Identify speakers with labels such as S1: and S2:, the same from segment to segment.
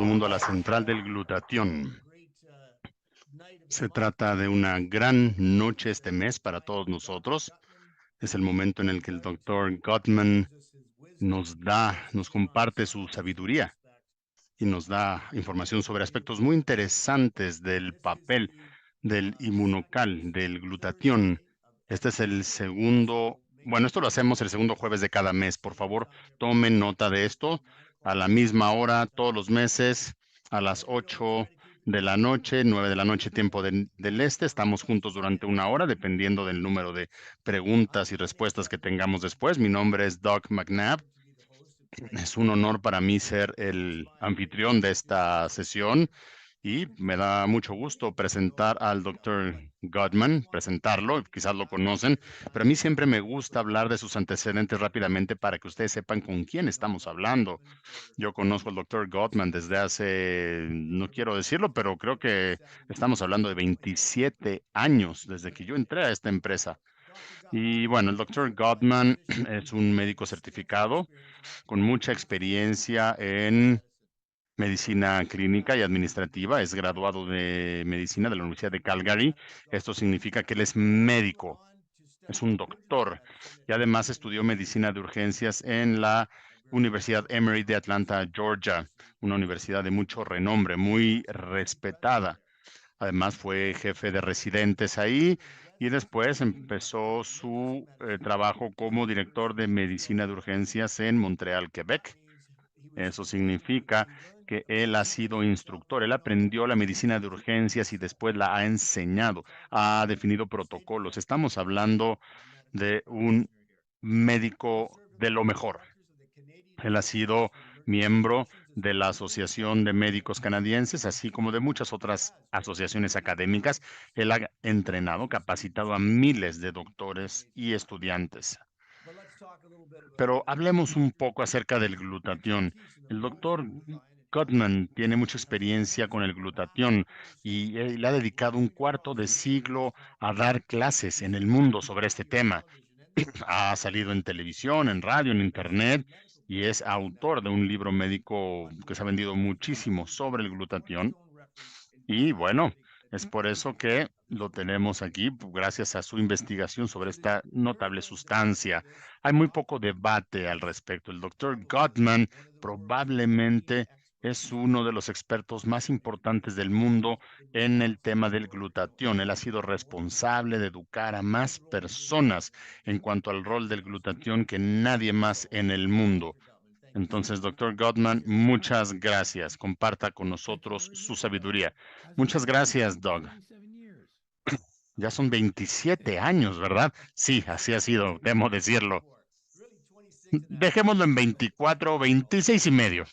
S1: el mundo a la central del glutatión. Se trata de una gran noche este mes para todos nosotros. Es el momento en el que el doctor Gottman nos comparte su sabiduría y nos da información sobre aspectos muy interesantes del papel del inmunocal, del glutatión. Este es el segundo, bueno, esto lo hacemos el segundo jueves de cada mes. Por favor, tomen nota de esto. A la misma hora, todos los meses, a las 8 de la noche, 9 de la noche, tiempo del este. Estamos juntos durante una hora, dependiendo del número de preguntas y respuestas que tengamos después. Mi nombre es Doug McNabb. Es un honor para mí ser el anfitrión de esta sesión y me da mucho gusto presentar al doctor Gottman, presentarlo, quizás lo conocen, pero a mí siempre me gusta hablar de sus antecedentes rápidamente para que ustedes sepan con quién estamos hablando. Yo conozco al doctor Gottman desde hace, no quiero decirlo, pero creo que estamos hablando de 27 años desde que yo entré a esta empresa. Y bueno, el doctor Gottman es un médico certificado con mucha experiencia en medicina clínica y administrativa. Es graduado de medicina de la Universidad de Calgary. Esto significa que él es médico, es un doctor y además estudió medicina de urgencias en la Universidad Emory de Atlanta, Georgia, una universidad de mucho renombre, muy respetada. Además fue jefe de residentes ahí y después empezó su trabajo como director de medicina de urgencias en Montreal, Quebec. Eso significa que él ha sido instructor, él aprendió la medicina de urgencias y después la ha enseñado, ha definido protocolos. Estamos hablando de un médico de lo mejor. Él ha sido miembro de la Asociación de Médicos Canadienses, así como de muchas otras asociaciones académicas. Él ha entrenado, capacitado a miles de doctores y estudiantes. Pero hablemos un poco acerca del glutatión. El doctor Gottman tiene mucha experiencia con el glutatión y le ha dedicado un cuarto de siglo a dar clases en el mundo sobre este tema. Ha salido en televisión, en radio, en internet y es autor de un libro médico que se ha vendido muchísimo sobre el glutatión. Y bueno, es por eso que lo tenemos aquí, gracias a su investigación sobre esta notable sustancia. Hay muy poco debate al respecto. El doctor Gottman probablemente es uno de los expertos más importantes del mundo en el tema del glutatión. Él ha sido responsable de educar a más personas en cuanto al rol del glutatión que nadie más en el mundo. Entonces, doctor Gottman, muchas gracias. Comparta con nosotros su sabiduría. Muchas gracias, Doug. Ya son 27 años, ¿verdad? Sí, así ha sido, temo decirlo. Dejémoslo en 24, 26 y medio.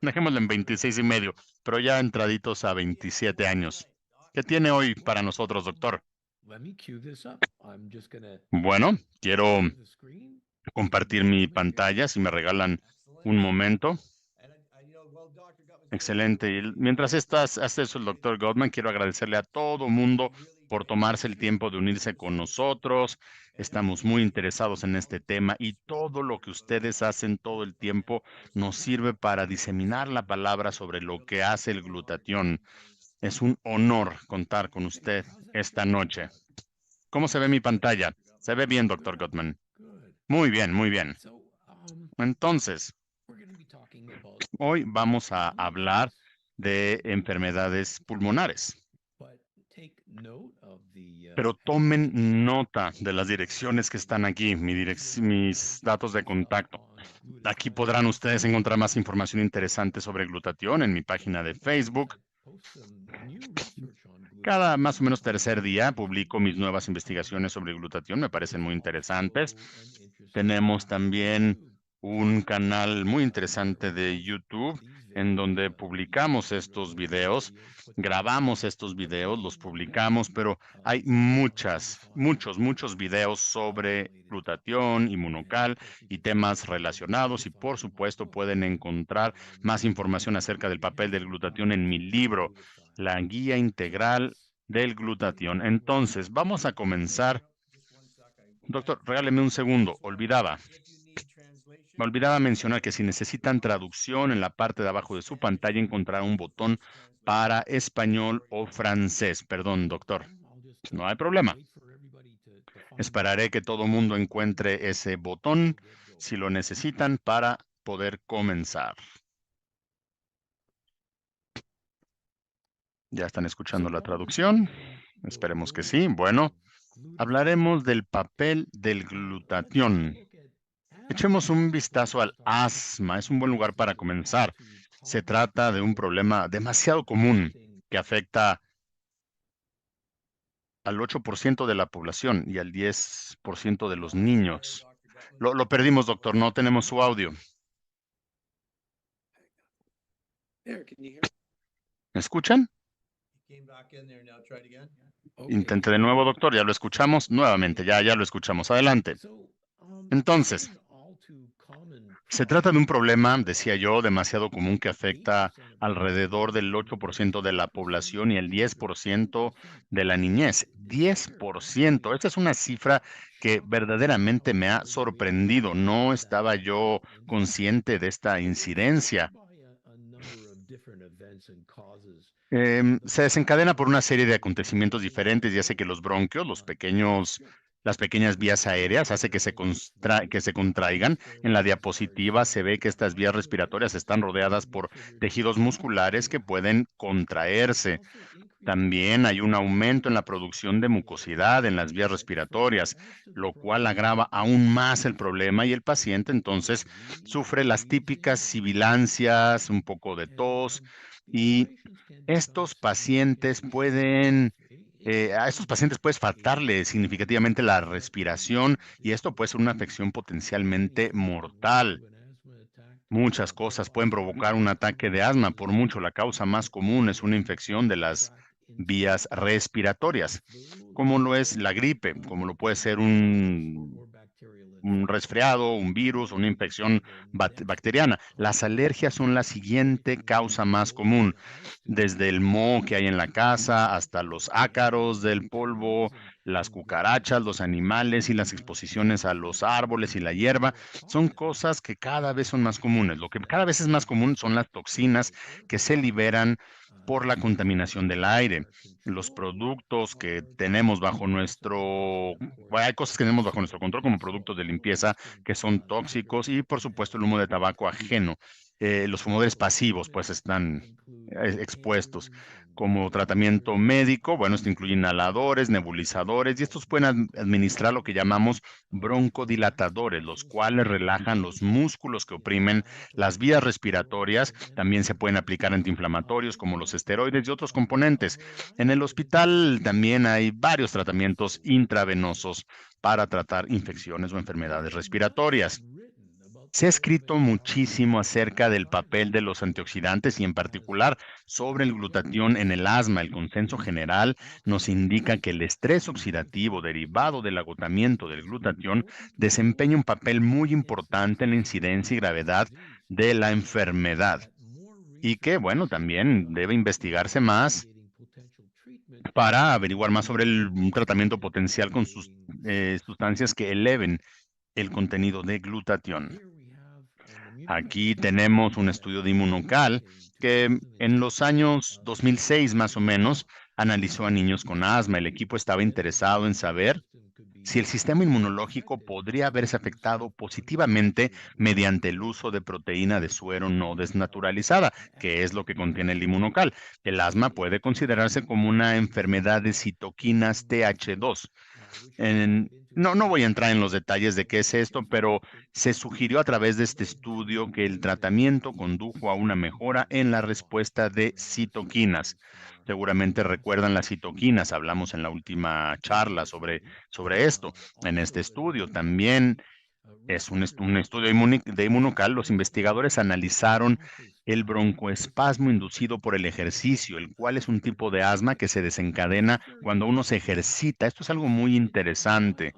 S1: Dejémoslo en 26 y medio, pero ya entraditos a 27 años. ¿Qué tiene hoy para nosotros, doctor? Bueno, quiero compartir mi pantalla, si me regalan un momento. Excelente. Y mientras hace eso el doctor Gottman, quiero agradecerle a todo mundo por tomarse el tiempo de unirse con nosotros. Estamos muy interesados en este tema y todo lo que ustedes hacen todo el tiempo nos sirve para diseminar la palabra sobre lo que hace el glutatión. Es un honor contar con usted esta noche. ¿Cómo se ve mi pantalla? Se ve bien, doctor Gottman. Muy bien, muy bien. Entonces, hoy vamos a hablar de enfermedades pulmonares. Pero tomen nota de las direcciones que están aquí, mis datos de contacto. Aquí podrán ustedes encontrar más información interesante sobre glutatión en mi página de Facebook. Cada más o menos tercer día publico mis nuevas investigaciones sobre glutatión, me parecen muy interesantes. Tenemos también un canal muy interesante de YouTube en donde publicamos estos videos, grabamos estos videos, los publicamos, pero hay muchos videos sobre glutatión, inmunocal y temas relacionados y por supuesto pueden encontrar más información acerca del papel del glutatión en mi libro, La Guía Integral del Glutatión. Entonces, vamos a comenzar. Doctor, regáleme un segundo, olvidaba. Me olvidaba mencionar que si necesitan traducción, en la parte de abajo de su pantalla encontrarán un botón para español o francés. Perdón, doctor. No hay problema. Esperaré que todo mundo encuentre ese botón si lo necesitan para poder comenzar. ¿Ya están escuchando la traducción? Esperemos que sí. Bueno, hablaremos del papel del glutatión. Echemos un vistazo al asma. Es un buen lugar para comenzar. Se trata de un problema demasiado común que afecta al 8% de la población y al 10% de los niños. Lo perdimos, doctor. No tenemos su audio. ¿Me escuchan? Intente de nuevo, doctor. Ya lo escuchamos. Nuevamente, ya lo escuchamos. Adelante. Entonces, se trata de un problema, decía yo, demasiado común que afecta alrededor del 8% de la población y el 10% de la niñez. 10%. Esta es una cifra que verdaderamente me ha sorprendido. No estaba yo consciente de esta incidencia. Se desencadena por una serie de acontecimientos diferentes y hace que los bronquios, las pequeñas vías aéreas, hace que que se contraigan. En la diapositiva se ve que estas vías respiratorias están rodeadas por tejidos musculares que pueden contraerse. También hay un aumento en la producción de mucosidad en las vías respiratorias, lo cual agrava aún más el problema y el paciente entonces sufre las típicas sibilancias, un poco de tos y a estos pacientes puede faltarle significativamente la respiración y esto puede ser una afección potencialmente mortal. Muchas cosas pueden provocar un ataque de asma. Por mucho, la causa más común es una infección de las vías respiratorias, como lo es la gripe, como lo puede ser un resfriado, un virus, una infección bacteriana. Las alergias son la siguiente causa más común, desde el moho que hay en la casa hasta los ácaros del polvo, las cucarachas, los animales y las exposiciones a los árboles y la hierba. Son cosas que cada vez son más comunes. Lo que cada vez es más común son las toxinas que se liberan por la contaminación del aire. Los productos que tenemos hay cosas que tenemos bajo nuestro control como productos de limpieza que son tóxicos y por supuesto el humo de tabaco ajeno. Los fumadores pasivos pues están expuestos. Como tratamiento médico, bueno, esto incluye inhaladores, nebulizadores y estos pueden administrar lo que llamamos broncodilatadores, los cuales relajan los músculos que oprimen las vías respiratorias. También se pueden aplicar antiinflamatorios como los esteroides y otros componentes. En el hospital también hay varios tratamientos intravenosos para tratar infecciones o enfermedades respiratorias. Se ha escrito muchísimo acerca del papel de los antioxidantes y en particular sobre el glutatión en el asma. El consenso general nos indica que el estrés oxidativo derivado del agotamiento del glutatión desempeña un papel muy importante en la incidencia y gravedad de la enfermedad y que, bueno, también debe investigarse más para averiguar más sobre un tratamiento potencial con sustancias que eleven el contenido de glutatión. Aquí tenemos un estudio de Inmunocal que en los años 2006 más o menos analizó a niños con asma. El equipo estaba interesado en saber si el sistema inmunológico podría haberse afectado positivamente mediante el uso de proteína de suero no desnaturalizada, que es lo que contiene el Inmunocal. El asma puede considerarse como una enfermedad de citoquinas TH2. No voy a entrar en los detalles de qué es esto, pero se sugirió a través de este estudio que el tratamiento condujo a una mejora en la respuesta de citoquinas. Seguramente recuerdan las citoquinas, hablamos en la última charla sobre esto. En este estudio también es un estudio de Inmunocal. Los investigadores analizaron el broncoespasmo inducido por el ejercicio, el cual es un tipo de asma que se desencadena cuando uno se ejercita. Esto es algo muy interesante.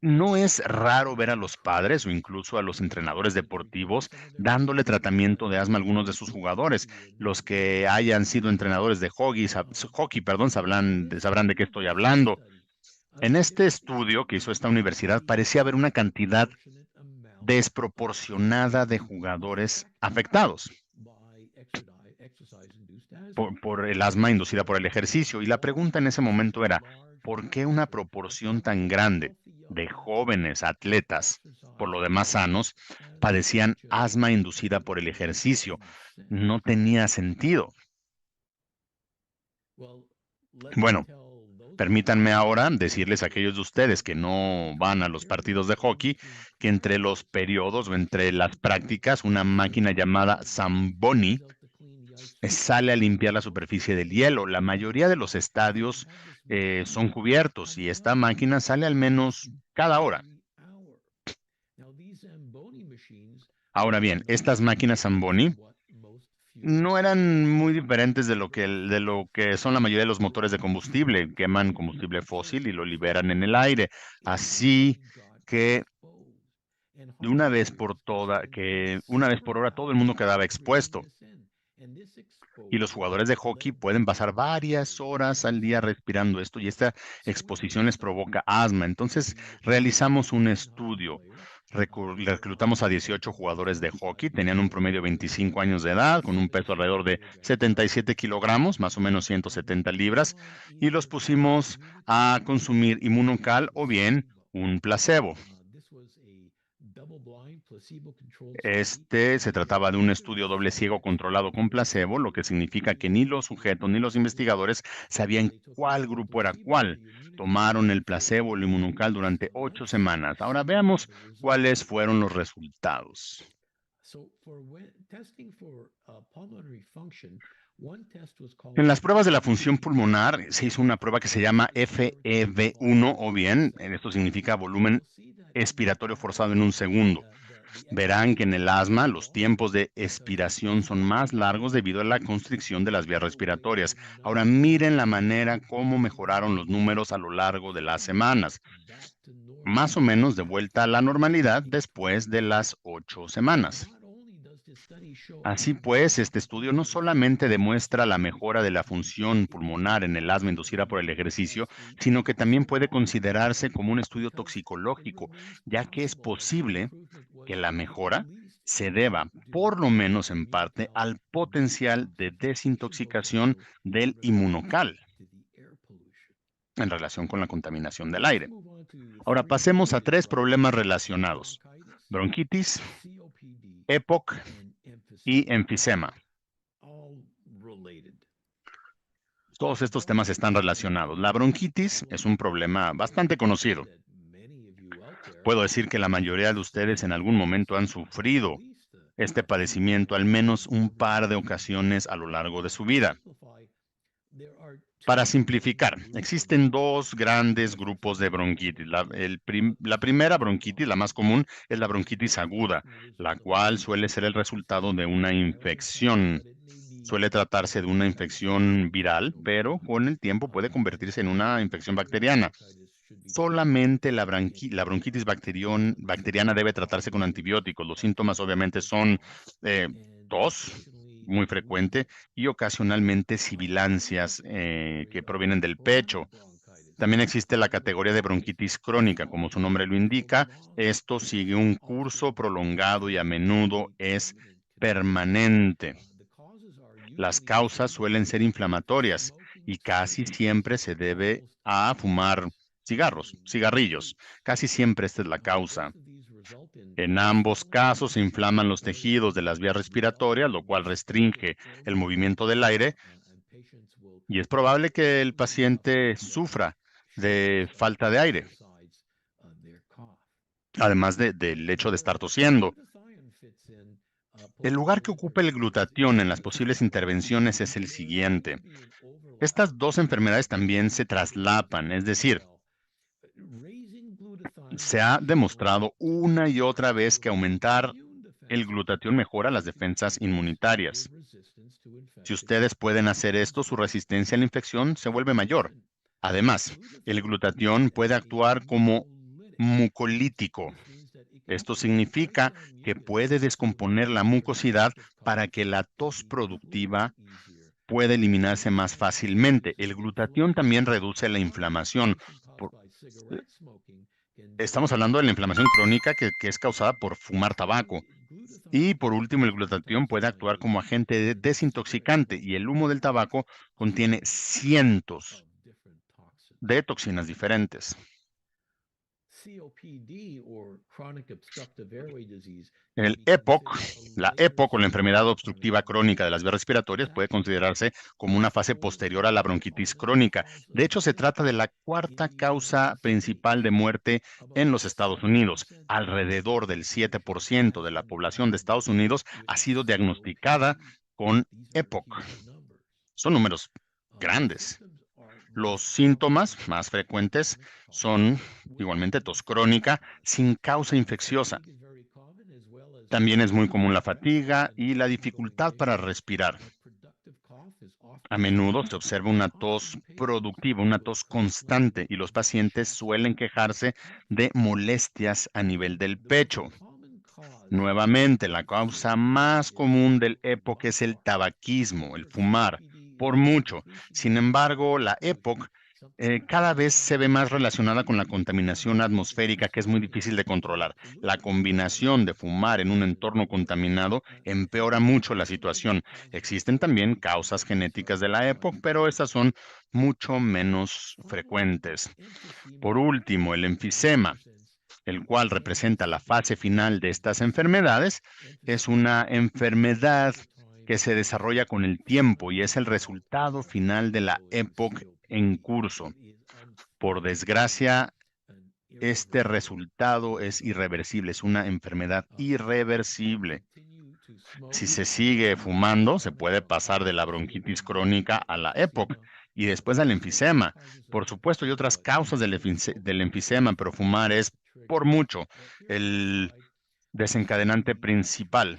S1: No es raro ver a los padres o incluso a los entrenadores deportivos dándole tratamiento de asma a algunos de sus jugadores. Los que hayan sido entrenadores de hockey, perdón, sabrán de qué estoy hablando. En este estudio que hizo esta universidad parecía haber una cantidad desproporcionada de jugadores afectados por el asma inducida por el ejercicio. Y la pregunta en ese momento era, ¿por qué una proporción tan grande de jóvenes atletas, por lo demás sanos, padecían asma inducida por el ejercicio? No tenía sentido. Bueno, permítanme ahora decirles a aquellos de ustedes que no van a los partidos de hockey, que entre los periodos o entre las prácticas, una máquina llamada Zamboni sale a limpiar la superficie del hielo. La mayoría de los estadios son cubiertos y esta máquina sale al menos cada hora. Ahora bien, estas máquinas Zamboni no eran muy diferentes de lo que son la mayoría de los motores de combustible. Queman combustible fósil y lo liberan en el aire. Así que una vez por hora todo el mundo quedaba expuesto. Y los jugadores de hockey pueden pasar varias horas al día respirando esto y esta exposición les provoca asma. Entonces realizamos un estudio. Reclutamos a 18 jugadores de hockey, tenían un promedio de 25 años de edad, con un peso alrededor de 77 kilogramos, más o menos 170 libras, y los pusimos a consumir Inmunocal o bien un placebo. Se trataba de un estudio doble ciego controlado con placebo, lo que significa que ni los sujetos ni los investigadores sabían cuál grupo era cuál. Tomaron el placebo o el Inmunocal durante 8 semanas. Ahora veamos cuáles fueron los resultados. En las pruebas de la función pulmonar se hizo una prueba que se llama FEV1 o bien, esto significa volumen expiratorio forzado en un segundo. Verán que en el asma los tiempos de expiración son más largos debido a la constricción de las vías respiratorias. Ahora miren la manera como mejoraron los números a lo largo de las semanas. Más o menos de vuelta a la normalidad después de las 8 semanas. Así pues, este estudio no solamente demuestra la mejora de la función pulmonar en el asma inducida por el ejercicio, sino que también puede considerarse como un estudio toxicológico, ya que es posible que la mejora se deba, por lo menos en parte, al potencial de desintoxicación del inmunocal en relación con la contaminación del aire. Ahora pasemos a 3 problemas relacionados: bronquitis, EPOC y enfisema. Todos estos temas están relacionados. La bronquitis es un problema bastante conocido. Puedo decir que la mayoría de ustedes en algún momento han sufrido este padecimiento al menos un par de ocasiones a lo largo de su vida. Para simplificar, existen 2 grandes grupos de bronquitis. La primera bronquitis, la más común, es la bronquitis aguda, la cual suele ser el resultado de una infección. Suele tratarse de una infección viral, pero con el tiempo puede convertirse en una infección bacteriana. Solamente la bronquitis bacteriana debe tratarse con antibióticos. Los síntomas obviamente son tos, muy frecuente, y ocasionalmente sibilancias que provienen del pecho. También existe la categoría de bronquitis crónica, como su nombre lo indica. Esto sigue un curso prolongado y a menudo es permanente. Las causas suelen ser inflamatorias y casi siempre se debe a fumar cigarrillos. Casi siempre esta es la causa. En ambos casos se inflaman los tejidos de las vías respiratorias, lo cual restringe el movimiento del aire y es probable que el paciente sufra de falta de aire, además del hecho de estar tosiendo. El lugar que ocupa el glutatión en las posibles intervenciones es el siguiente. Estas 2 enfermedades también se traslapan, es decir, se ha demostrado una y otra vez que aumentar el glutatión mejora las defensas inmunitarias. Si ustedes pueden hacer esto, su resistencia a la infección se vuelve mayor. Además, el glutatión puede actuar como mucolítico. Esto significa que puede descomponer la mucosidad para que la tos productiva pueda eliminarse más fácilmente. El glutatión también reduce la inflamación. Por- Estamos hablando de la inflamación crónica que es causada por fumar tabaco. Y por último, el glutatión puede actuar como agente desintoxicante y el humo del tabaco contiene cientos de toxinas diferentes. El EPOC, la EPOC o la enfermedad obstructiva crónica de las vías respiratorias puede considerarse como una fase posterior a la bronquitis crónica. De hecho, se trata de la cuarta causa principal de muerte en los Estados Unidos. Alrededor del 7% de la población de Estados Unidos ha sido diagnosticada con EPOC. Son números grandes. Los síntomas más frecuentes son igualmente tos crónica sin causa infecciosa. También es muy común la fatiga y la dificultad para respirar. A menudo se observa una tos productiva, una tos constante, y los pacientes suelen quejarse de molestias a nivel del pecho. Nuevamente, la causa más común del EPOC es el tabaquismo, el fumar, por mucho. Sin embargo, la EPOC cada vez se ve más relacionada con la contaminación atmosférica, que es muy difícil de controlar. La combinación de fumar en un entorno contaminado empeora mucho la situación. Existen también causas genéticas de la EPOC, pero estas son mucho menos frecuentes. Por último, el enfisema, el cual representa la fase final de estas enfermedades, es una enfermedad que se desarrolla con el tiempo y es el resultado final de la EPOC en curso. Por desgracia, este resultado es irreversible, es una enfermedad irreversible. Si se sigue fumando, se puede pasar de la bronquitis crónica a la EPOC y después al enfisema. Por supuesto, hay otras causas del enfisema, pero fumar es por mucho el desencadenante principal.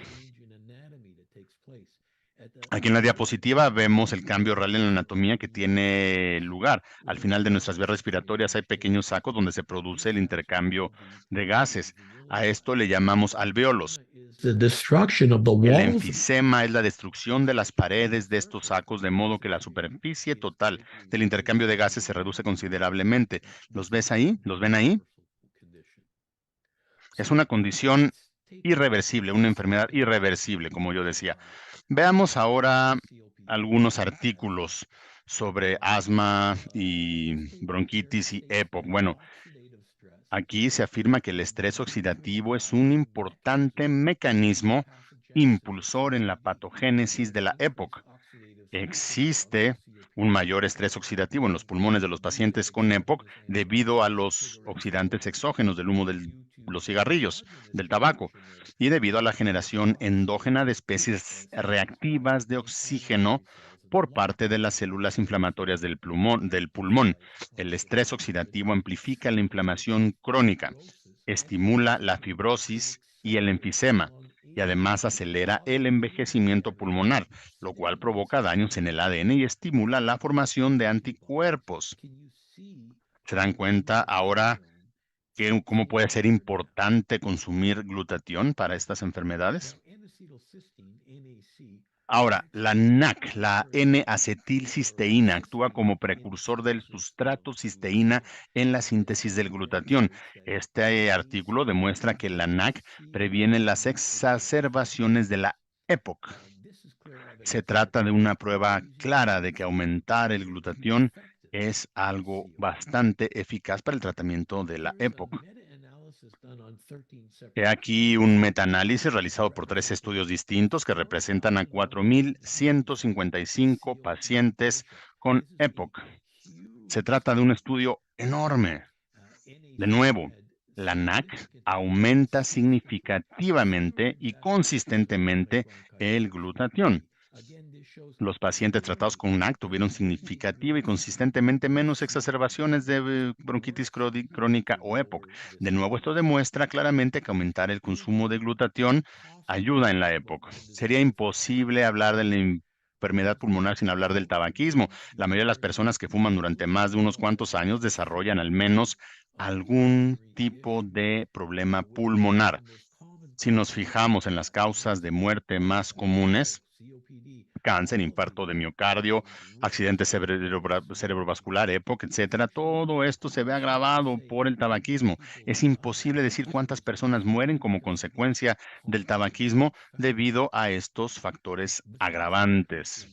S1: Aquí en la diapositiva vemos el cambio real en la anatomía que tiene lugar. Al final de nuestras vías respiratorias hay pequeños sacos donde se produce el intercambio de gases. A esto le llamamos alvéolos. El enfisema es la destrucción de las paredes de estos sacos, de modo que la superficie total del intercambio de gases se reduce considerablemente. ¿Los ves ahí? ¿Los ven ahí? Es una condición irreversible, una enfermedad irreversible, como yo decía. Veamos ahora algunos artículos sobre asma y bronquitis y EPOC. Bueno, aquí se afirma que el estrés oxidativo es un importante mecanismo impulsor en la patogénesis de la EPOC. Existe un mayor estrés oxidativo en los pulmones de los pacientes con EPOC debido a los oxidantes exógenos del humo de los cigarrillos, del tabaco, y debido a la generación endógena de especies reactivas de oxígeno por parte de las células inflamatorias del pulmón. El estrés oxidativo amplifica la inflamación crónica, estimula la fibrosis y el enfisema, y además acelera el envejecimiento pulmonar, lo cual provoca daños en el ADN y estimula la formación de anticuerpos. ¿Se dan cuenta ahora cómo puede ser importante consumir glutatión para estas enfermedades? Ahora, la NAC, la N-acetilcisteína, actúa como precursor del sustrato cisteína en la síntesis del glutatión. Este artículo demuestra que la NAC previene las exacerbaciones de la EPOC. Se trata de una prueba clara de que aumentar el glutatión es algo bastante eficaz para el tratamiento de la EPOC. He aquí un metaanálisis realizado por 3 estudios distintos que representan a 4,155 pacientes con EPOC. Se trata de un estudio enorme. De nuevo, la NAC aumenta significativamente y consistentemente el glutatión. Los pacientes tratados con NAC tuvieron significativa y consistentemente menos exacerbaciones de bronquitis crónica o EPOC. De nuevo, esto demuestra claramente que aumentar el consumo de glutatión ayuda en la EPOC. Sería imposible hablar de la enfermedad pulmonar sin hablar del tabaquismo. La mayoría de las personas que fuman durante más de unos cuantos años desarrollan al menos algún tipo de problema pulmonar. Si nos fijamos en las causas de muerte más comunes, cáncer, infarto de miocardio, accidente cerebrovascular, EPOC, etcétera. Todo esto se ve agravado por el tabaquismo. Es imposible decir cuántas personas mueren como consecuencia del tabaquismo debido a estos factores agravantes.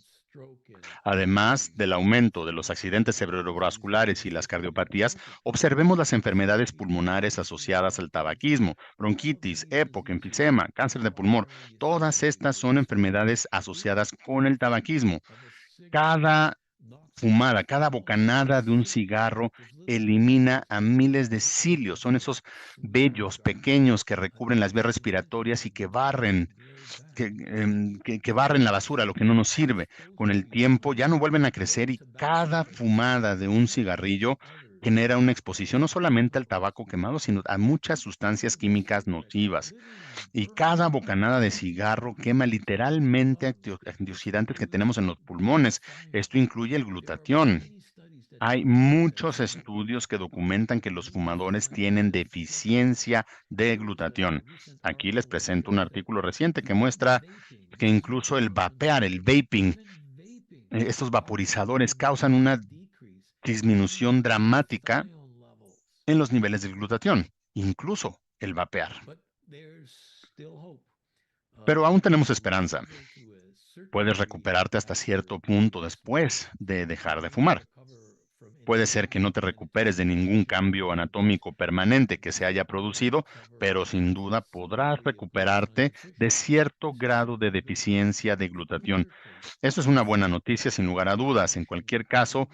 S1: Además del aumento de los accidentes cerebrovasculares y las cardiopatías, observemos las enfermedades pulmonares asociadas al tabaquismo, bronquitis, EPOC, enfisema, cáncer de pulmón. Todas estas son enfermedades asociadas con el tabaquismo. Cada fumada, cada bocanada de un cigarro elimina a miles de cilios. Son esos vellos pequeños que recubren las vías respiratorias y que barren la basura, lo que no nos sirve. Con el tiempo ya no vuelven a crecer y cada fumada de un cigarrillo genera una exposición no solamente al tabaco quemado, sino a muchas sustancias químicas nocivas. Y cada bocanada de cigarro quema literalmente antioxidantes que tenemos en los pulmones. Esto incluye el glutatión. Hay muchos estudios que documentan que los fumadores tienen deficiencia de glutatión. Aquí les presento un artículo reciente que muestra que incluso el vapear, el vaping, estos vaporizadores causan una disminución dramática en los niveles de glutatión, incluso el vapear. Pero aún tenemos esperanza. Puedes recuperarte hasta cierto punto después de dejar de fumar. Puede ser que no te recuperes de ningún cambio anatómico permanente que se haya producido, pero sin duda podrás recuperarte de cierto grado de deficiencia de glutatión. Esto es una buena noticia, sin lugar a dudas. En cualquier caso,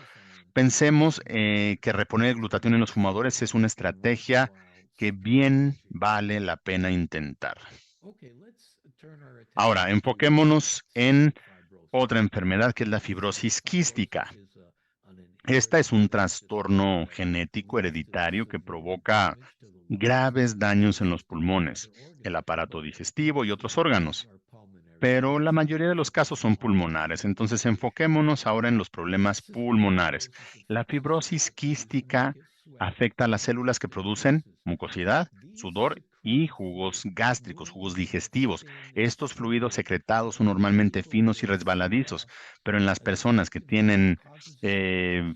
S1: pensemos que reponer el glutatión en los fumadores es una estrategia que bien vale la pena intentar. Ahora, enfoquémonos en otra enfermedad que es la fibrosis quística. Esta es un trastorno genético hereditario que provoca graves daños en los pulmones, el aparato digestivo y otros órganos. Pero la mayoría de los casos son pulmonares, entonces enfoquémonos ahora en los problemas pulmonares. La fibrosis quística afecta a las células que producen mucosidad, sudor y jugos gástricos, jugos digestivos. Estos fluidos secretados son normalmente finos y resbaladizos, pero en las personas que tienen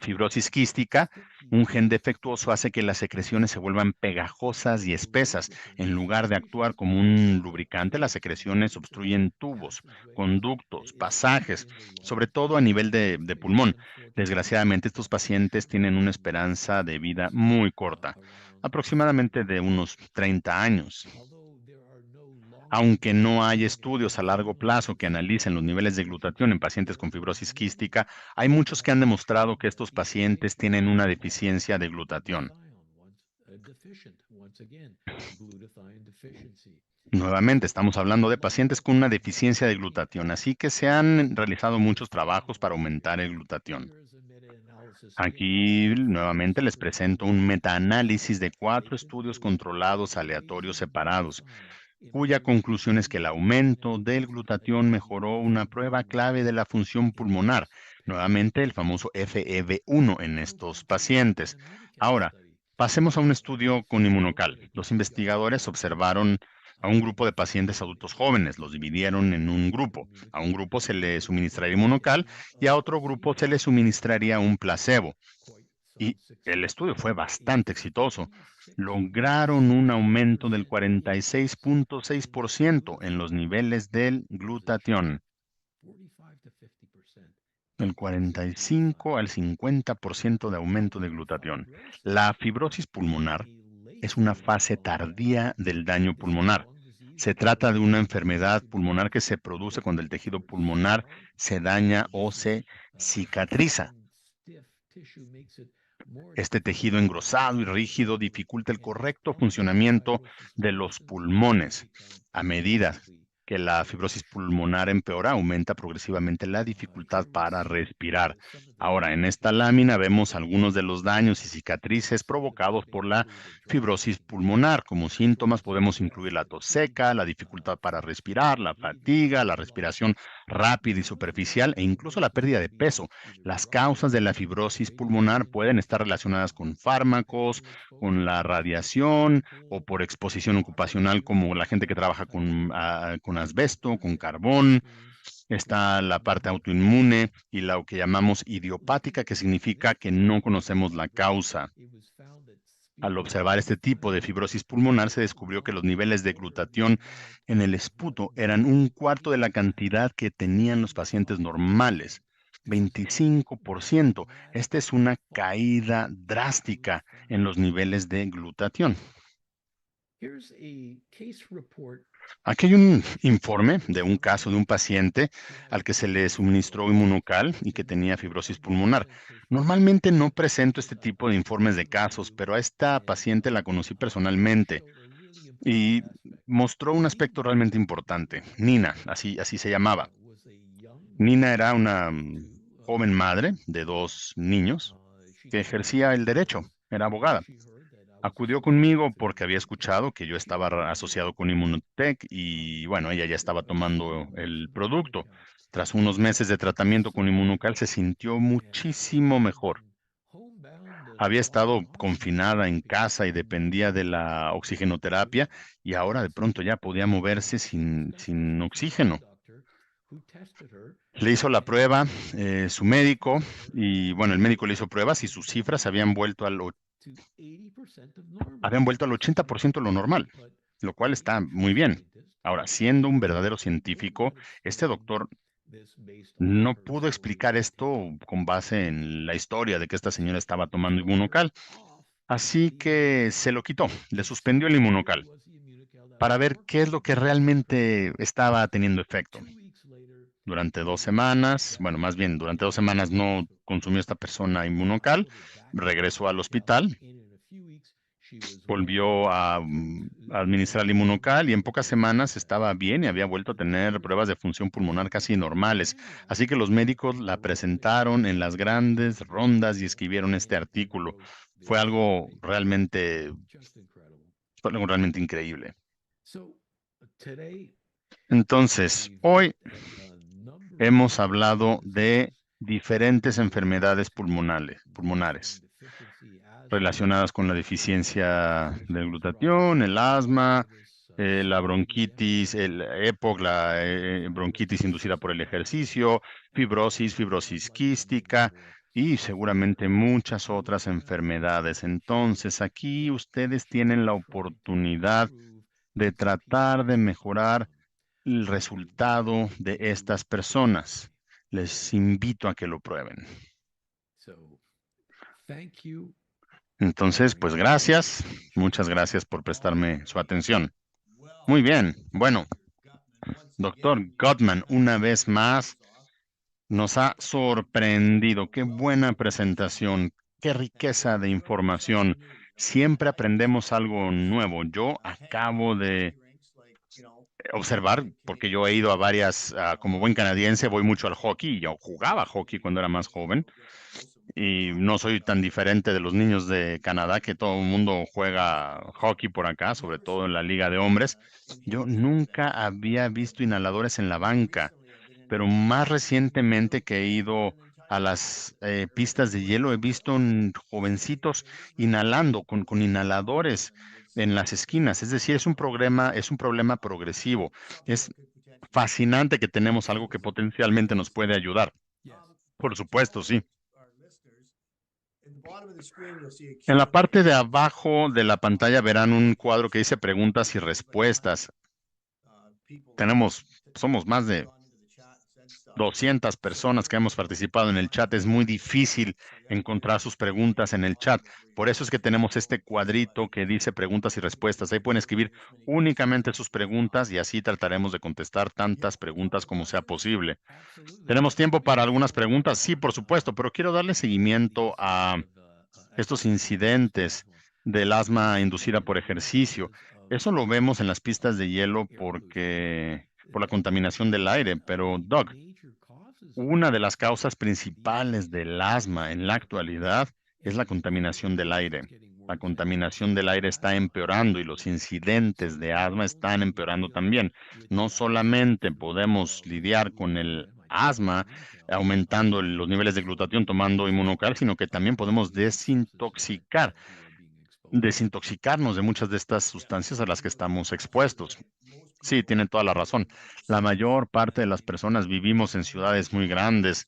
S1: fibrosis quística, un gen defectuoso hace que las secreciones se vuelvan pegajosas y espesas. En lugar de actuar como un lubricante, las secreciones obstruyen tubos, conductos, pasajes, sobre todo a nivel de pulmón. Desgraciadamente, estos pacientes tienen una esperanza de vida muy corta, aproximadamente de unos 30 años. Aunque no hay estudios a largo plazo que analicen los niveles de glutatión en pacientes con fibrosis quística, hay muchos que han demostrado que estos pacientes tienen una deficiencia de glutatión. Nuevamente, estamos hablando de pacientes con una deficiencia de glutatión, así que se han realizado muchos trabajos para aumentar el glutatión. Aquí nuevamente les presento un metaanálisis de 4 estudios controlados aleatorios separados, cuya conclusión es que el aumento del glutatión mejoró una prueba clave de la función pulmonar, nuevamente el famoso FEV1 en estos pacientes. Ahora, pasemos a un estudio con inmunocal. Los investigadores observaron a un grupo de pacientes adultos jóvenes, los dividieron en un grupo. A un grupo se le suministraría inmunocal y a otro grupo se le suministraría un placebo. Y el estudio fue bastante exitoso. Lograron un aumento del 46.6% en los niveles del glutatión, del 45 al 50% de aumento de glutatión. La fibrosis pulmonar es una fase tardía del daño pulmonar. Se trata de una enfermedad pulmonar que se produce cuando el tejido pulmonar se daña o se cicatriza. Este tejido engrosado y rígido dificulta el correcto funcionamiento de los pulmones. A medida que la fibrosis pulmonar empeora, aumenta progresivamente la dificultad para respirar. Ahora, en esta lámina vemos algunos de los daños y cicatrices provocados por la fibrosis pulmonar. Como síntomas podemos incluir la tos seca, la dificultad para respirar, la fatiga, la respiración rápida y superficial e incluso la pérdida de peso. Las causas de la fibrosis pulmonar pueden estar relacionadas con fármacos, con la radiación o por exposición ocupacional, como la gente que trabaja con asbesto, con carbón. Está la parte autoinmune y la que llamamos idiopática, que significa que no conocemos la causa. Al observar este tipo de fibrosis pulmonar, se descubrió que los niveles de glutatión en el esputo eran un cuarto de la cantidad que tenían los pacientes normales. 25%. Esta es una caída drástica en los niveles de glutatión. Aquí hay un informe de un caso de un paciente al que se le suministró inmunocal y que tenía fibrosis pulmonar. Normalmente no presento este tipo de informes de casos, pero a esta paciente la conocí personalmente y mostró un aspecto realmente importante. Nina, así se llamaba. Nina era una joven madre de 2 niños que ejercía el derecho, era abogada. Acudió conmigo porque había escuchado que yo estaba asociado con Immunotech y bueno, ella ya estaba tomando el producto. Tras unos meses de tratamiento con Immunocal se sintió muchísimo mejor. Había estado confinada en casa y dependía de la oxigenoterapia y ahora de pronto ya podía moverse sin oxígeno. Le hizo la prueba su médico y bueno, el médico le hizo pruebas y sus cifras habían vuelto al 80% de lo normal, lo cual está muy bien. Ahora, siendo un verdadero científico, este doctor no pudo explicar esto con base en la historia de que esta señora estaba tomando inmunocal, así que se lo quitó, le suspendió el inmunocal para ver qué es lo que realmente estaba teniendo efecto. Durante 2 semanas, bueno, más bien durante 2 semanas no consumió esta persona inmunocal, regresó al hospital, volvió a administrar el inmunocal y en pocas semanas estaba bien y había vuelto a tener pruebas de función pulmonar casi normales. Así que los médicos la presentaron en las grandes rondas y escribieron este artículo. Fue algo realmente, fue algo realmente increíble. Entonces, hoy hemos hablado de diferentes enfermedades pulmonares relacionadas con la deficiencia de glutatión, el asma, la bronquitis, el EPOC, la bronquitis inducida por el ejercicio, fibrosis quística y seguramente muchas otras enfermedades. Entonces, aquí ustedes tienen la oportunidad de tratar de mejorar el resultado de estas personas. Les invito a que lo prueben. Entonces, pues gracias. Muchas gracias por prestarme su atención. Muy bien. Bueno, doctor Gottman, una vez más nos ha sorprendido. Qué buena presentación, qué riqueza de información. Siempre aprendemos algo nuevo. Yo acabo de observar, porque yo he ido a varias, como buen canadiense, voy mucho al hockey. Yo jugaba hockey cuando era más joven. Y no soy tan diferente de los niños de Canadá, que todo el mundo juega hockey por acá, sobre todo en la liga de hombres. Yo nunca había visto inhaladores en la banca, pero más recientemente que he ido a las pistas de hielo, he visto jovencitos inhalando con inhaladores en las esquinas. Es decir, es un problema progresivo. Es fascinante que tenemos algo que potencialmente nos puede ayudar. Por supuesto, sí. En la parte de abajo de la pantalla verán un cuadro que dice preguntas y respuestas. Somos más de 200 personas que hemos participado en el chat. Es muy difícil encontrar sus preguntas en el chat. Por eso es que tenemos este cuadrito que dice preguntas y respuestas. Ahí pueden escribir únicamente sus preguntas y así trataremos de contestar tantas preguntas como sea posible. ¿Tenemos tiempo para algunas preguntas? Sí, por supuesto, pero quiero darle seguimiento a estos incidentes del asma inducida por ejercicio. Eso lo vemos en las pistas de hielo por la contaminación del aire, pero Doug, una de las causas principales del asma en la actualidad es la contaminación del aire. La contaminación del aire está empeorando y los incidentes de asma están empeorando también. No solamente podemos lidiar con el asma aumentando los niveles de glutatión tomando inmunocal, sino que también podemos desintoxicar desintoxicarnos de muchas de estas sustancias a las que estamos expuestos. Sí, tienen toda la razón. La mayor parte de las personas vivimos en ciudades muy grandes.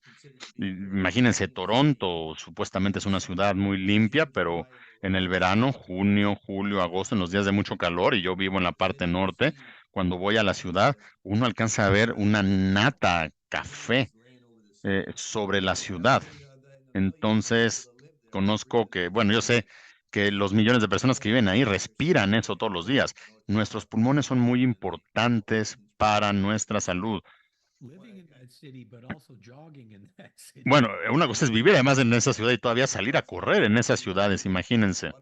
S1: Imagínense, Toronto supuestamente es una ciudad muy limpia, pero en el verano, junio, julio, agosto, en los días de mucho calor, y yo vivo en la parte norte, cuando voy a la ciudad, uno alcanza a ver una nata café sobre la ciudad. Entonces, conozco que, bueno, yo sé que los millones de personas que viven ahí respiran eso todos los días. Nuestros pulmones son muy importantes para nuestra salud. Bueno, una cosa es vivir además en esa ciudad y todavía salir a correr en esas ciudades, imagínense.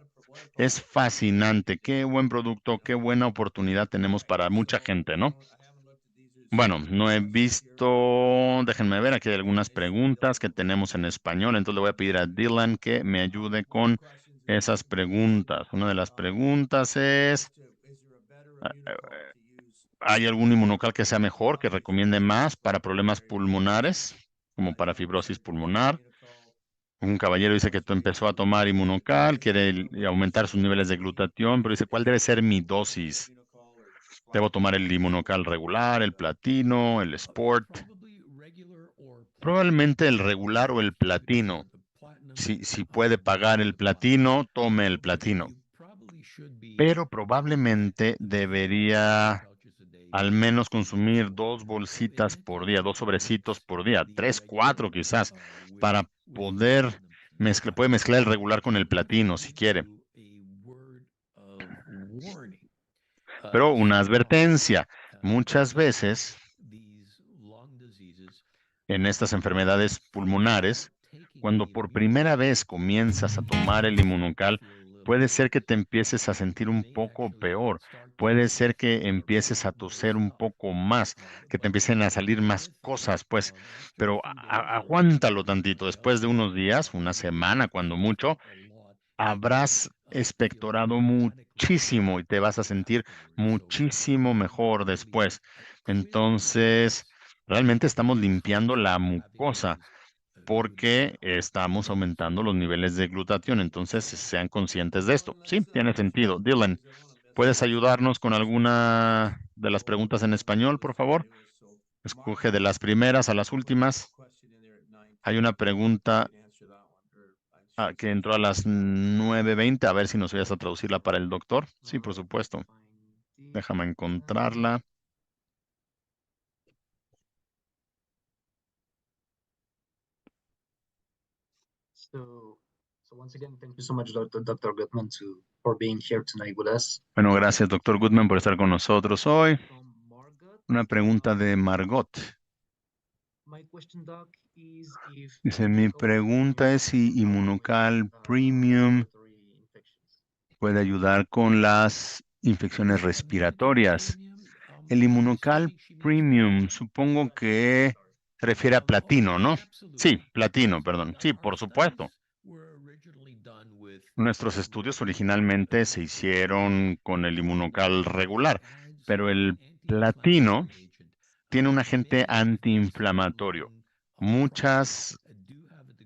S1: Es fascinante, qué buen producto, qué buena oportunidad tenemos para mucha gente, ¿no? Bueno, no he visto, déjenme ver, aquí hay algunas preguntas que tenemos en español, entonces le voy a pedir a Dylan que me ayude con esas preguntas. Una de las preguntas es, ¿hay algún inmunocal que sea mejor, que recomiende más para problemas pulmonares, como para fibrosis pulmonar? Un caballero dice que empezó a tomar inmunocal, quiere aumentar sus niveles de glutatión, pero dice, ¿cuál debe ser mi dosis? ¿Debo tomar el inmunocal regular, el platino, el sport? Probablemente el regular o el platino. Si puede pagar el platino, tome el platino. Pero probablemente debería al menos consumir 2 bolsitas por día, 2 sobrecitos por día, 3, 4 quizás, para poder puede mezclar el regular con el platino si quiere. Pero una advertencia, muchas veces en estas enfermedades pulmonares, cuando por primera vez comienzas a tomar el inmunocal, puede ser que te empieces a sentir un poco peor, puede ser que empieces a toser un poco más, que te empiecen a salir más cosas, pues, pero aguántalo tantito. Después de unos días, una semana, cuando mucho, habrás expectorado muchísimo y te vas a sentir muchísimo mejor después. Entonces, realmente estamos limpiando la mucosa porque estamos aumentando los niveles de glutatión. Entonces, sean conscientes de esto. Sí, tiene sentido. Dylan, ¿puedes ayudarnos con alguna de las preguntas en español, por favor? Escoge de las primeras a las últimas. Hay una pregunta que entró a las 9:20. A ver si nos vayas a traducirla para el doctor. Sí, por supuesto. Déjame encontrarla.
S2: So once again, thank you so much, Dr. Goodman, for being here tonight with us.
S1: Bueno, gracias, doctor Goodman, por estar con nosotros hoy. Una pregunta de Margot. Dice, mi pregunta es si Inmunocal Premium puede ayudar con las infecciones respiratorias. El Inmunocal Premium, supongo que se refiere a platino, ¿no? Sí, platino, perdón. Sí, por supuesto. Nuestros estudios originalmente se hicieron con el Inmunocal regular, pero el platino tiene un agente antiinflamatorio. Muchos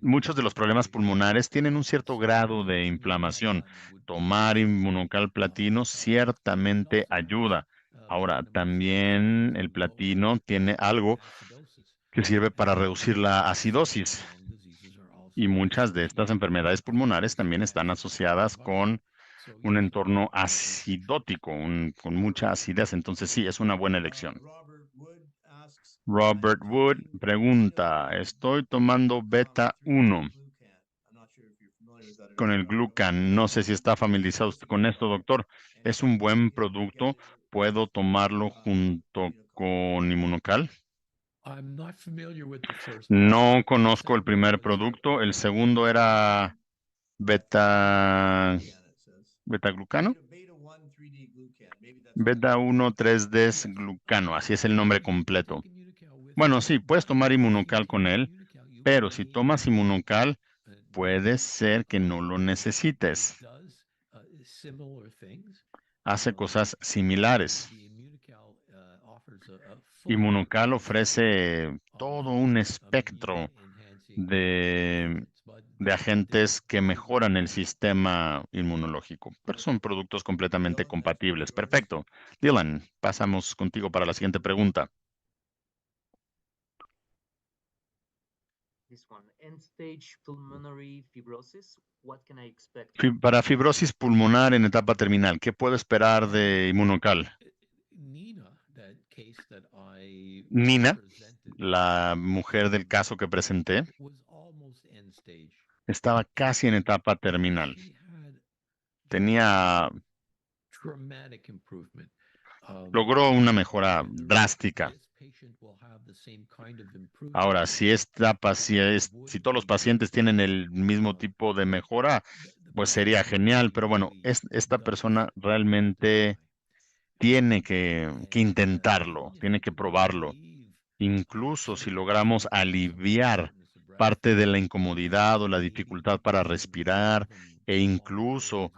S1: de los problemas pulmonares tienen un cierto grado de inflamación. Tomar inmunocal platino ciertamente ayuda. Ahora, también el platino tiene algo que sirve para reducir la acidosis. Y muchas de estas enfermedades pulmonares también están asociadas con un entorno acidótico, con mucha acidez. Entonces sí, es una buena elección. Robert Wood pregunta, estoy tomando beta 1 con el Glucan. No sé si está familiarizado usted con esto, doctor. Es un buen producto. ¿Puedo tomarlo junto con Inmunocal? No conozco el primer producto. El segundo era beta, beta-glucano. Beta 1 3D glucano, así es el nombre completo. Bueno, sí, puedes tomar Inmunocal con él, pero si tomas Inmunocal, puede ser que no lo necesites. Hace cosas similares. Inmunocal ofrece todo un espectro de de agentes que mejoran el sistema inmunológico, pero son productos completamente compatibles. Perfecto. Dylan, pasamos contigo para la siguiente pregunta.
S2: This one, end-stage pulmonary fibrosis. What can I expect?
S1: Para fibrosis pulmonar en etapa terminal, ¿qué puedo esperar de Inmunocal? Nina, la mujer del caso que presenté, estaba casi en etapa terminal. Tenía, logró una mejora drástica. Ahora, si todos los pacientes tienen el mismo tipo de mejora, pues sería genial. Pero bueno, esta persona realmente tiene que intentarlo, tiene que probarlo. Incluso si logramos aliviar parte de la incomodidad o la dificultad para respirar, e incluso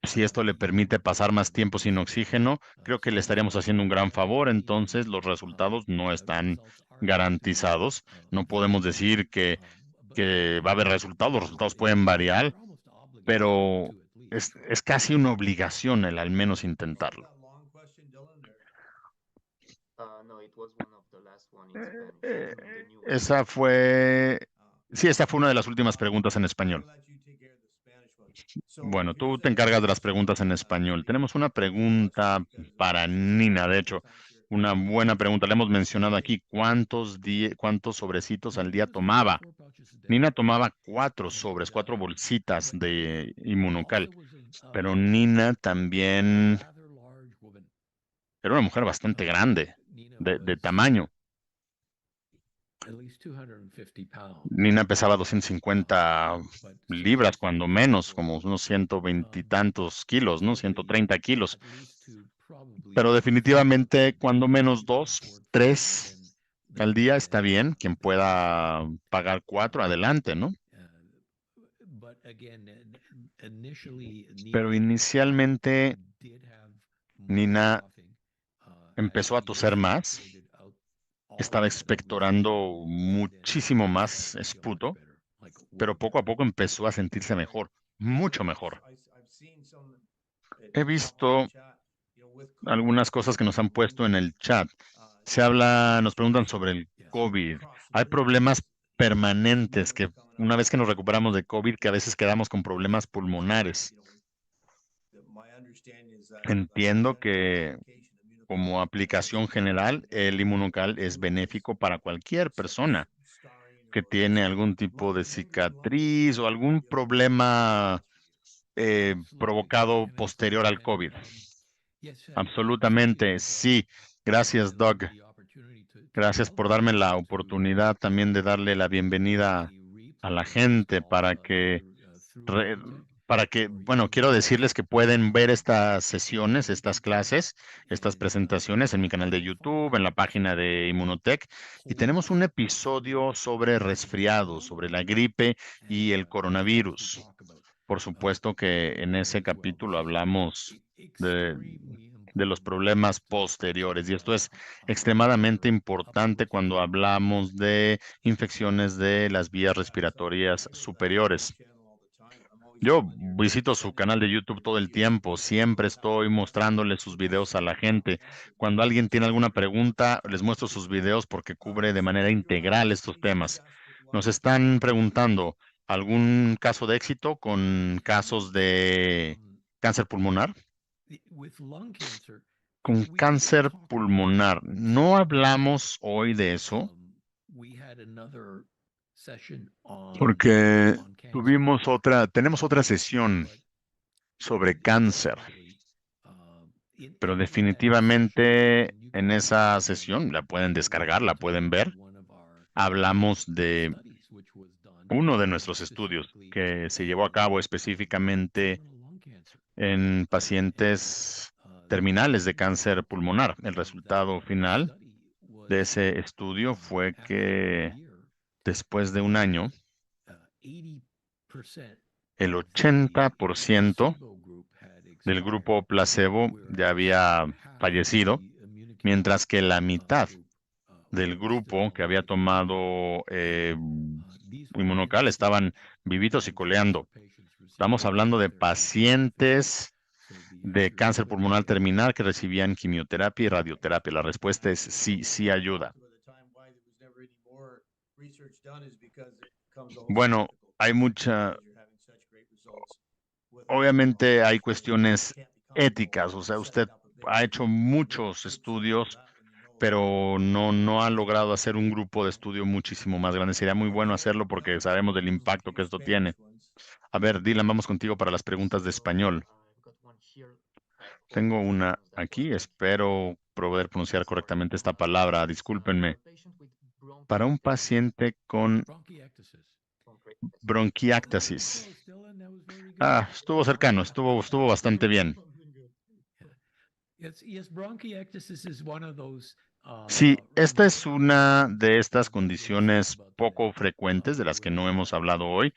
S1: si esto le permite pasar más tiempo sin oxígeno, creo que le estaríamos haciendo un gran favor. Entonces, los resultados no están garantizados. No podemos decir que va a haber resultados. Los resultados pueden variar, pero es casi una obligación el al menos intentarlo.
S2: No, it was one of the last one in Spanish. The new one.
S1: Esa fue, sí, esta fue una de las últimas preguntas en español. Bueno, tú te encargas de las preguntas en español. Tenemos una pregunta para Nina, de hecho, una buena pregunta. Le hemos mencionado aquí cuántos sobrecitos al día tomaba. Nina tomaba 4 sobres, 4 bolsitas de Inmunocal, pero Nina también era una mujer bastante grande, de tamaño. Nina pesaba 250 libras, cuando menos, como unos 120 y tantos kilos, ¿no? 130 kilos. Pero definitivamente, cuando menos 2, 3 al día está bien. Quien pueda pagar 4, adelante, ¿no? Pero inicialmente Nina empezó a toser más, estaba expectorando muchísimo más esputo, pero poco a poco empezó a sentirse mejor, mucho mejor. He visto algunas cosas que nos han puesto en el chat. Nos preguntan sobre el COVID. Hay problemas permanentes que una vez que nos recuperamos de COVID, que a veces quedamos con problemas pulmonares. Entiendo que como aplicación general, el Inmunocal es benéfico para cualquier persona que tiene algún tipo de cicatriz o algún problema provocado posterior al COVID. Absolutamente, sí. Gracias, Doug. Gracias por darme la oportunidad también de darle la bienvenida a la gente bueno, quiero decirles que pueden ver estas sesiones, estas clases, estas presentaciones en mi canal de YouTube, en la página de Inmunotech. Y tenemos un episodio sobre resfriados, sobre la gripe y el coronavirus. Por supuesto que en ese capítulo hablamos de los problemas posteriores y esto es extremadamente importante cuando hablamos de infecciones de las vías respiratorias superiores. Yo visito su canal de YouTube todo el tiempo, siempre estoy mostrándole sus videos a la gente. Cuando alguien tiene alguna pregunta, les muestro sus videos porque cubre de manera integral estos temas. Nos están preguntando, ¿algún caso de éxito con casos de cáncer pulmonar? Con cáncer pulmonar, no hablamos hoy de eso porque tenemos otra sesión sobre cáncer, pero definitivamente en esa sesión la pueden descargar, la pueden ver. Hablamos de uno de nuestros estudios que se llevó a cabo específicamente en pacientes terminales de cáncer pulmonar. El resultado final de ese estudio fue que después de un año, el 80% del grupo placebo ya había fallecido, mientras que la mitad del grupo que había tomado Inmunocal estaban vivitos y coleando. Estamos hablando de pacientes de cáncer pulmonar terminal que recibían quimioterapia y radioterapia. La respuesta es sí, sí ayuda. Bueno, hay obviamente hay cuestiones éticas, o sea, usted ha hecho muchos estudios, pero no ha logrado hacer un grupo de estudio muchísimo más grande. Sería muy bueno hacerlo porque sabemos del impacto que esto tiene. A ver, Dylan, vamos contigo para las preguntas de español.
S2: I've got one here. I hope
S1: Tengo
S2: I
S1: una
S2: pronounced that
S1: aquí,
S2: correctly.
S1: espero poder pronunciar correctamente esta palabra.
S2: For
S1: Discúlpenme.
S2: a patient with
S1: Para un paciente con
S2: bronchiectasis.
S1: bronquiectasis.
S3: Close, Dylan. That was very good.
S1: Estuvo cercano, estuvo bastante bien.
S3: Yes, bronchiectasis is one of those.
S1: Sí, esta es
S3: rare,
S1: una de estas
S3: conditions
S1: condiciones
S3: about
S1: poco frecuentes de las que no hemos hablado hoy,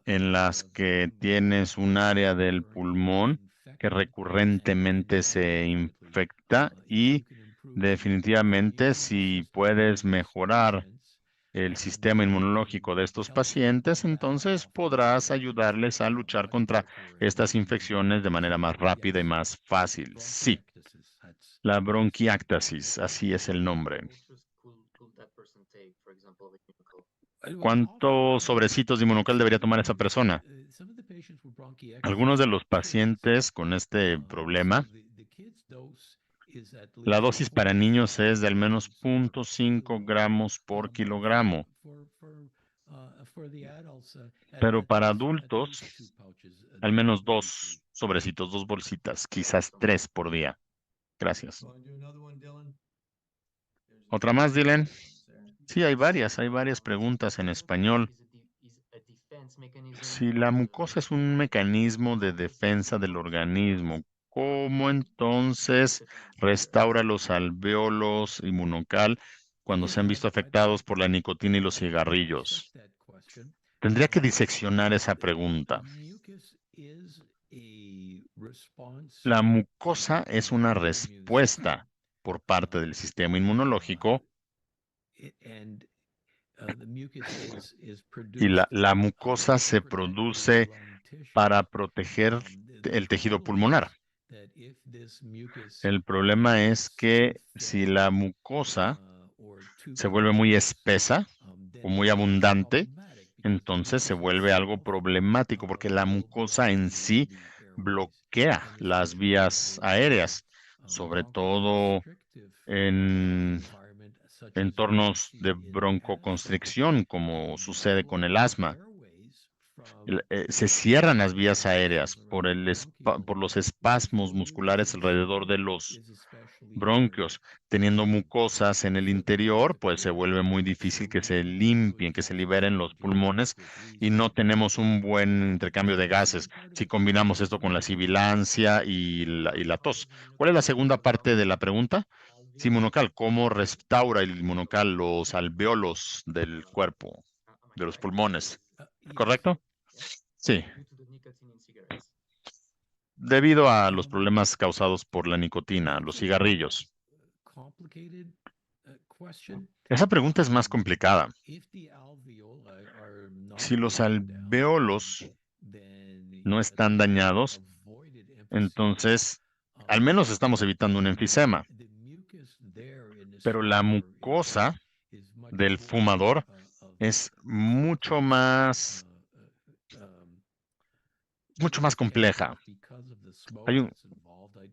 S1: en las que tienes un
S3: where
S1: área
S3: you
S1: del
S3: recurrently get
S1: pulmón que
S3: infected,
S1: recurrentemente
S3: and
S1: se infecta
S3: if you
S1: y
S3: can improve the
S1: definitivamente
S3: immune
S1: si
S3: system of
S1: puedes
S3: these
S1: mejorar
S3: patients,
S1: el sistema
S3: you can
S1: inmunológico de estos
S3: help them
S1: pacientes,
S3: back
S1: entonces
S3: off these
S1: podrás
S3: infections
S1: ayudarles a luchar
S3: much
S1: contra
S3: quicker
S1: estas
S3: and easier.
S1: infecciones de manera más
S3: So
S1: rápida y
S3: yes,
S1: más fácil. Sí,
S3: bronchiectasis.
S1: la
S3: That's
S1: bronquiectasis, así es el nombre.
S2: How much dose could that person take, for example, of Immunocal?
S3: well,
S1: ¿Cuántos sobrecitos de Inmunocal debería tomar esa persona?
S3: some of the patients with
S1: Algunos
S3: bronchiectasis
S1: de
S3: have
S1: los
S3: kids.
S1: pacientes con este
S3: So
S1: problema,
S3: the kid's dose is at
S1: la
S3: least
S1: dosis para
S3: 0.5
S1: niños es de al menos
S3: grams per
S1: 0.5
S3: kilogram.
S1: gramos por
S3: But
S1: kilogramo,
S3: for the adults,
S1: pero
S3: at
S1: para
S3: least
S1: adultos,
S3: two pouches a
S1: al
S3: day
S1: menos
S3: weekly.
S1: 2 sobrecitos, 2 bolsitas, quizás 3 por día. Gracias. ¿Otra más, Dylan? Sí, hay varias preguntas en español.
S2: Is a defense mechanism
S1: Si
S2: or
S1: la
S2: is
S1: mucosa es un mecanismo de defensa del organismo, ¿cómo entonces restaura los alvéolos inmunocal cuando se han visto afectados por la nicotina y los cigarrillos?
S3: Dissect that question.
S1: Tendría que diseccionar esa pregunta.
S3: Mucus is a response
S1: La mucosa es una
S3: of the immune system.
S1: respuesta por parte del sistema inmunológico
S3: And the mucus is
S1: y
S3: produced
S1: la mucosa
S3: to
S1: se
S3: protect the
S1: produce
S3: lung tissue.
S1: para proteger
S3: The
S1: el tejido
S3: problem
S1: pulmonar.
S3: is that if this mucus
S1: El problema es
S3: gets too
S1: que
S3: thick
S1: si la mucosa
S3: or too
S1: se vuelve muy
S3: contiguous,
S1: espesa
S3: then
S1: o
S3: it
S1: muy
S3: becomes
S1: abundante,
S3: problematic because the
S1: entonces se
S3: mucus
S1: vuelve algo
S3: itself
S1: problemático porque la
S3: will
S1: mucosa
S3: block
S1: en sí
S3: the airways,
S1: bloquea
S3: and
S1: las
S3: especially
S1: vías
S3: in
S1: aéreas, sobre todo
S3: bronchoconstrictive
S1: en
S3: environment such as we can
S1: entornos de
S3: see in asthma.
S1: broncoconstricción, como
S3: The
S1: sucede con el asma.
S3: airways from
S1: Se cierran las vías
S3: muscles
S1: aéreas
S3: around the
S1: por los
S3: bronchioles
S1: espasmos
S3: will
S1: musculares
S3: lose,
S1: alrededor de
S3: and
S1: los
S3: is especially
S1: bronquios. Teniendo mucosas en el
S3: difficult
S1: interior,
S3: to
S1: pues se
S3: clear.
S1: vuelve muy
S3: So
S1: difícil que
S3: we
S1: se
S3: end up with
S1: limpien, que se liberen los
S3: vascular
S1: pulmones y
S3: disease.
S1: no tenemos un buen intercambio de
S3: The
S1: gases
S3: second part of
S1: si
S3: the question
S1: combinamos
S3: was
S1: esto con la
S3: about
S1: sibilancia y la tos. ¿Cuál es la segunda parte de la pregunta? Inmunocal, ¿cómo restaura el inmunocal los alvéolos del cuerpo,
S2: am I
S1: de los
S2: correct?
S1: pulmones?
S3: yes.
S1: ¿Correcto?
S2: Yes.
S1: Sí,
S2: Due to the nicotine in cigarettes.
S1: debido a los problemas causados por la nicotina, los
S3: That's
S1: cigarrillos.
S3: complicated question.
S1: Esa pregunta es más complicada.
S3: If the alveoli are not
S1: Si los
S3: broken down,
S1: alvéolos
S3: then
S1: no
S3: yes,
S1: están
S3: we have
S1: dañados,
S3: avoided emphysema.
S1: entonces al menos estamos evitando un enfisema.
S3: The mucus there in the
S1: Pero la
S3: smoker
S1: mucosa
S3: is much
S1: del
S3: more
S1: fumador
S3: of
S1: es mucho más
S3: complicated
S1: compleja.
S3: because of the smoke
S1: Hay un,
S3: that's involved. I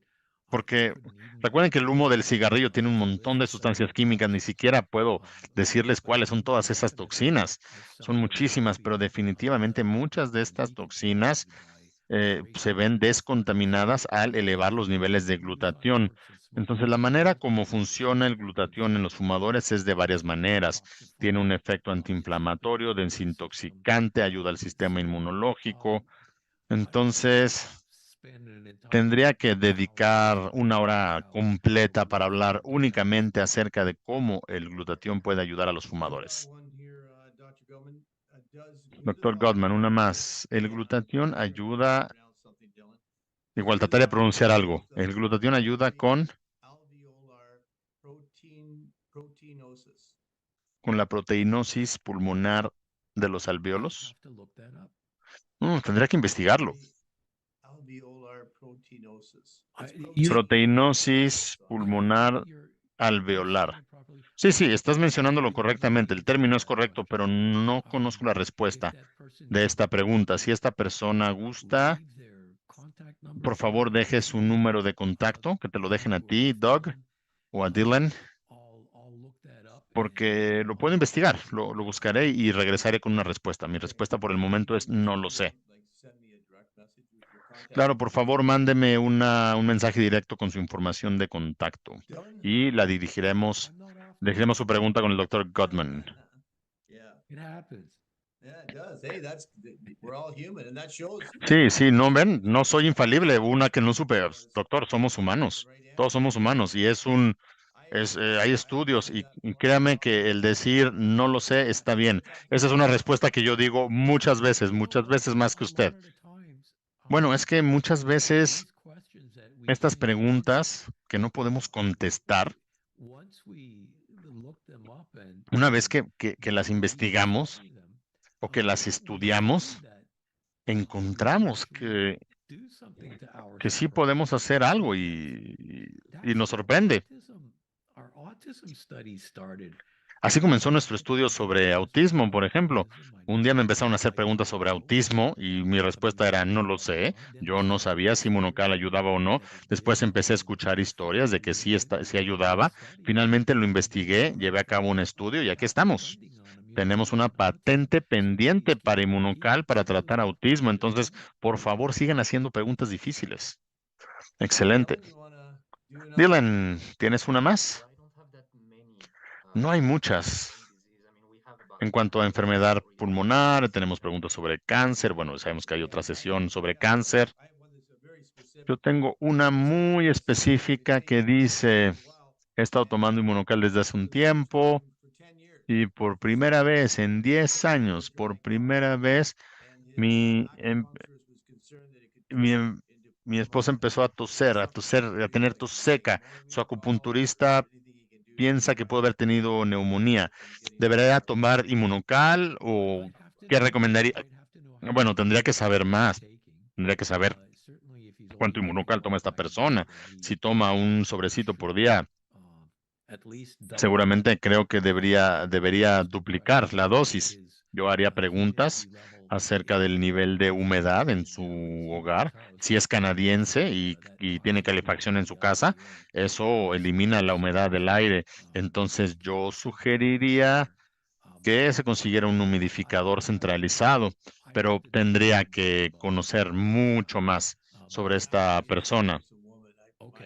S1: porque
S3: couldn't even
S1: recuerden que el humo del cigarrillo tiene un
S3: to
S1: montón
S3: list
S1: de
S3: some of the
S1: sustancias químicas, ni
S3: toxins.
S1: siquiera puedo decirles
S3: But
S1: cuáles son todas esas
S3: definitely
S1: toxinas. Son
S3: some of them can
S1: muchísimas,
S3: be
S1: pero definitivamente muchas de estas toxinas
S3: mitigated by
S1: se
S3: raising
S1: ven
S3: levels of
S1: descontaminadas al elevar los niveles de glutatión. Entonces, la manera como funciona el glutatión en los fumadores es de varias maneras. Tiene un efecto antiinflamatorio, desintoxicante, ayuda al sistema inmunológico. Entonces, tendría que dedicar una hora completa para hablar únicamente acerca de cómo el glutatión puede ayudar a los fumadores. Doctor Gottman, una más. El glutatión ayuda, igual trataré de pronunciar algo. El glutatión ayuda con con la proteinosis pulmonar de los alvéolos?
S3: Have to look that up.
S1: Tendría que investigarlo.
S3: You-
S1: Proteinosis pulmonar
S3: you're
S1: alveolar.
S3: saying it properly.
S1: Sí, sí, estás mencionándolo correctamente. El término es correcto, pero no conozco la
S3: If
S1: respuesta
S3: that person
S1: de esta pregunta. Si esta persona gusta,
S3: leave their contact number
S1: por
S3: for
S1: favor,
S3: me,
S1: deje su número de contacto, que te lo dejen a
S3: or
S1: ti,
S3: my
S1: Doug,
S3: phone,
S1: o a Dylan,
S3: I'll look that up
S1: porque
S3: and,
S1: lo puedo investigar, lo buscaré y regresaré con una respuesta. Mi respuesta por el momento es no lo sé. Claro, por favor, mándeme un mensaje directo con su información de contacto y la dirigiremos su pregunta con el doctor Gottman.
S3: It happens.
S1: Sí, sí, no ven, no soy infalible. Una que no supe, doctor, somos humanos. Todos somos humanos y hay estudios y créame que el decir no lo sé está bien. Esa es una respuesta que yo digo muchas veces más que usted. Bueno, es que muchas veces estas preguntas que no podemos contestar, una vez que las investigamos o que las estudiamos, encontramos que sí podemos hacer algo y nos sorprende. Así comenzó nuestro estudio sobre autismo, por ejemplo. Un día me empezaron a hacer preguntas sobre autismo y mi respuesta era no lo sé. Yo no sabía si Monocal ayudaba o no. Después empecé a escuchar historias de que sí ayudaba. Finalmente lo investigué, llevé a cabo un estudio y aquí estamos. Tenemos una patente pendiente para Inmunocal para tratar autismo. Entonces, por favor, sigan haciendo preguntas difíciles. Excelente. Dylan, ¿tienes una más? No hay muchas. En cuanto a enfermedad pulmonar, tenemos preguntas sobre cáncer. Bueno, sabemos que hay otra sesión sobre cáncer. Yo tengo una muy específica que dice, he estado tomando Inmunocal desde hace un tiempo y por primera vez en 10 años, por primera vez, mi, em- mi, mi esposa empezó a toser, a tener tos seca. Su acupunturista piensa que puede haber tenido neumonía. ¿Debería tomar Inmunocal o qué recomendaría? Bueno, tendría que saber más. Tendría que saber cuánto Inmunocal toma esta persona. Si toma un sobrecito por día, seguramente creo que debería duplicar la dosis. Yo haría preguntas acerca del nivel de humedad en su hogar. Si es canadiense y tiene calefacción en su casa, eso elimina la humedad del aire. Entonces yo sugeriría que se consiguiera un humidificador centralizado, pero tendría que conocer mucho más sobre esta persona.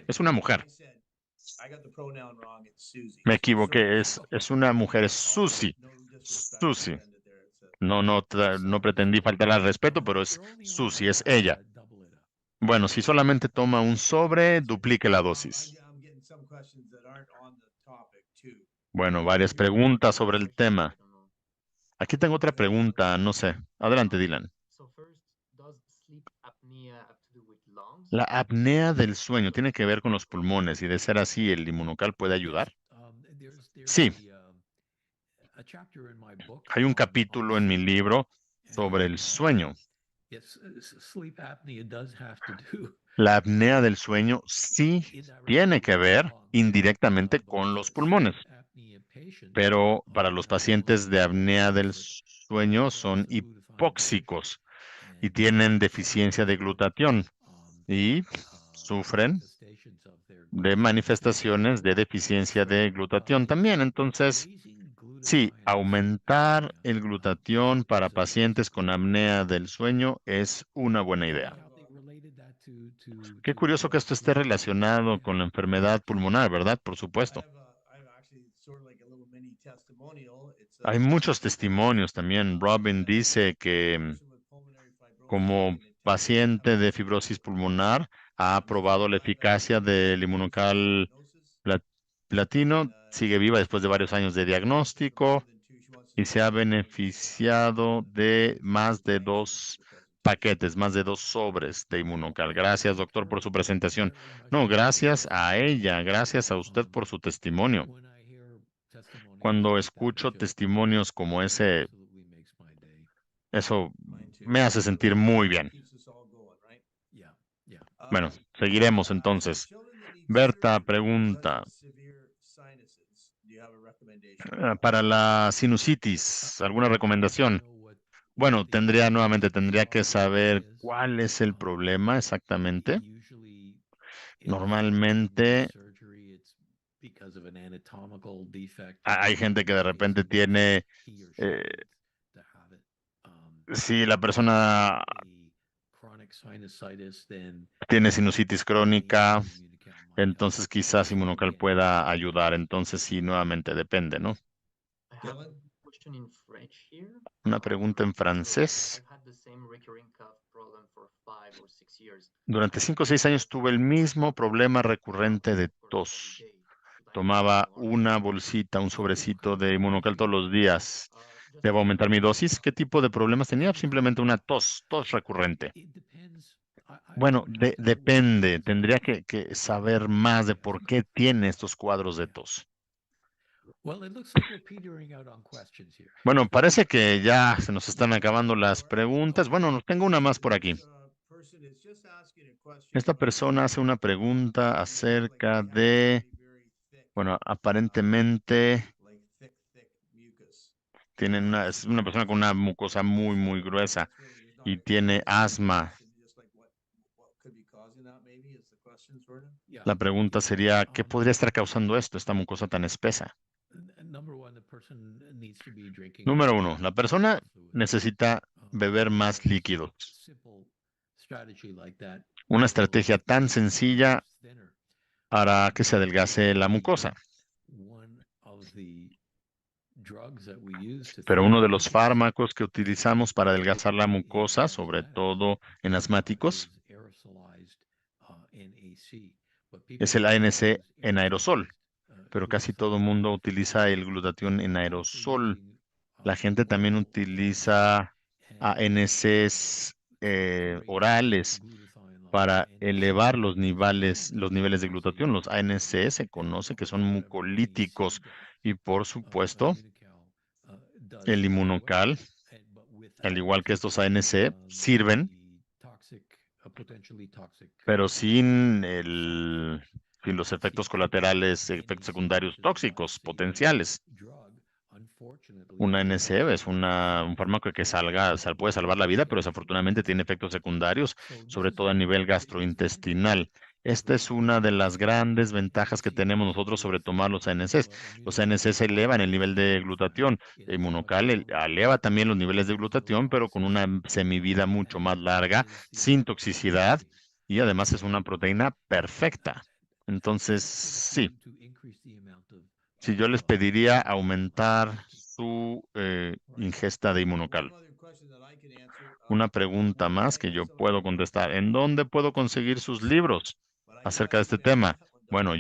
S1: Es una mujer. Me equivoqué, es una mujer, es Susie. Susie. No pretendí faltar al respeto, pero es Susie, es ella. Bueno, si solamente toma un sobre, duplique la dosis. Bueno, varias preguntas sobre el tema. Aquí tengo otra pregunta, no sé. Adelante, Dylan. La apnea del sueño tiene que ver con los pulmones y de ser así, ¿el Inmunocal puede ayudar? Sí, hay un capítulo en mi libro sobre el sueño. La apnea del sueño sí tiene que ver indirectamente con los pulmones, pero para los pacientes de apnea del sueño son hipóxicos y tienen deficiencia de glutatión y sufren de manifestaciones de deficiencia de glutatión también. Entonces, sí, aumentar el glutatión para pacientes con apnea del sueño es una buena idea. Qué curioso que esto esté relacionado con la enfermedad pulmonar, ¿verdad? Por supuesto. Hay muchos testimonios también. Robin dice que como paciente de fibrosis pulmonar ha probado la eficacia del Inmunocal platino, sigue viva después de varios años de diagnóstico y se ha beneficiado de más de 2 paquetes, más de 2 sobres de Inmunocal. Gracias, doctor, por su presentación. No, gracias a ella, gracias a usted por su testimonio. Cuando escucho testimonios como ese, eso me hace sentir muy bien. Bueno, seguiremos entonces. Berta pregunta, para la sinusitis, ¿alguna recomendación? Bueno, tendría que saber cuál es el problema exactamente. Normalmente hay gente que de repente tiene, si la persona tiene sinusitis crónica, entonces quizás Inmunocal pueda ayudar. Entonces sí, nuevamente depende, ¿no?
S2: I have a question in French here.
S1: Una pregunta en francés.
S2: I've had the same recurring cough problem for 5 or 6 years.
S1: Durante 5 o 6 años tuve el mismo problema recurrente de tos. Tomaba una bolsita, un sobrecito de Inmunocal todos los días. ¿Debo aumentar mi dosis? ¿Qué tipo de problemas tenía? Simplemente una tos recurrente. Bueno, depende. Tendría que saber más de por qué tiene estos cuadros de tos. Bueno, parece que ya se nos están acabando las preguntas. Bueno, tengo una más por aquí. Esta persona hace una pregunta acerca de, bueno, aparentemente es una persona con una mucosa muy, muy gruesa y tiene asma. La pregunta sería, ¿qué podría estar causando esto, esta mucosa tan espesa? Número 1, la persona necesita beber más líquidos. Una estrategia tan sencilla hará que se adelgace la mucosa. Pero uno de los fármacos que utilizamos para adelgazar la mucosa, sobre todo en asmáticos, es el ANC en aerosol. Pero casi todo el mundo utiliza el glutatión en aerosol. La gente también utiliza ANCs orales para elevar los niveles de glutatión. Los ANC se conoce que son mucolíticos y, por supuesto, el Inmunocal, al igual que estos ANC, sirven, pero sin los efectos colaterales, efectos secundarios tóxicos potenciales. Un ANC es un fármaco que puede salvar la vida, pero desafortunadamente tiene efectos secundarios, sobre todo a nivel gastrointestinal. Esta es una de las grandes ventajas que tenemos nosotros sobre tomar los ANCs. Los ANCs elevan el nivel de glutatión. Inmunocal eleva también los niveles de glutatión, pero con una semivida mucho más larga, sin toxicidad, y además es una proteína perfecta. Entonces, sí. Si yo les pediría aumentar su ingesta de Inmunocal. Una pregunta más que yo puedo contestar. ¿En dónde puedo conseguir sus libros acerca de este tema? Bueno,